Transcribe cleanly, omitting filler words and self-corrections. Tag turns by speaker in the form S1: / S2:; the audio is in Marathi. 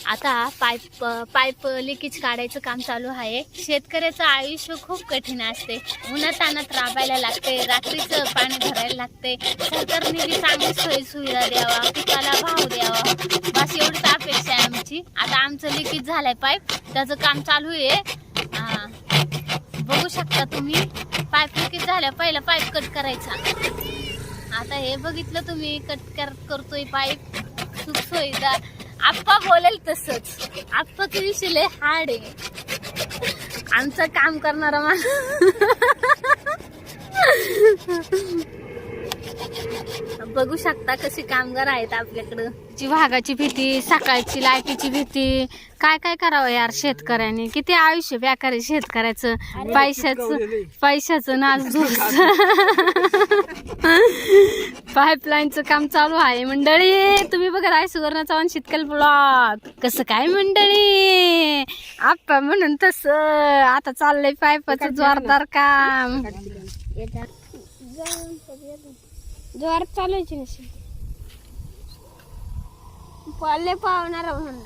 S1: आता पाईप लिकेज काढायचं काम चालू आहे. शेतकऱ्याचं आयुष्य खूप कठीण असते. उन्हातान्हात राबायला लागते, रात्रीचं पाणी भरायला लागते. सरकारने बी चांगली सोयी सुविधा द्यावा, पिकाला भाव द्यावा, बस एवढीच अपेक्षा आहे आमची. आता आमचं लिकेज झालंय पाईप, त्याचं काम चालू आहे. बघू शकता तुम्ही, पाईप लिकेज झाल्या पहिला पाईप कट करायचा. आता हे बघितलं तुम्ही, कट करतोय पाईप. सुख सुविधा आप्पा बोलेल तसंच. आप्पाचा विषय लय हार्ड आहे. आमचं काम करणारा माणूस. बघू शकता कशी कामगार आहेत आपल्याकडं. वाघाची भीती, सकाळची लाईटीची भीती. काय काय करावं यार शेतकऱ्यांनी. किती आयुष्य बेकार आहे शेतकऱ्याचं. पैशाचं नासधूस. पाईपलाईनचं काम चालू आहे मंडळी. तुम्ही बघत आहे सुवर्ण चव्हाण शीतल ब्लॉग. कसं काय मंडळी, आप्पा म्हणून तसं आता चाललंय पाईपाचं जोरदार काम. जोरात चालवायची नसेल, पावणार म्हणून.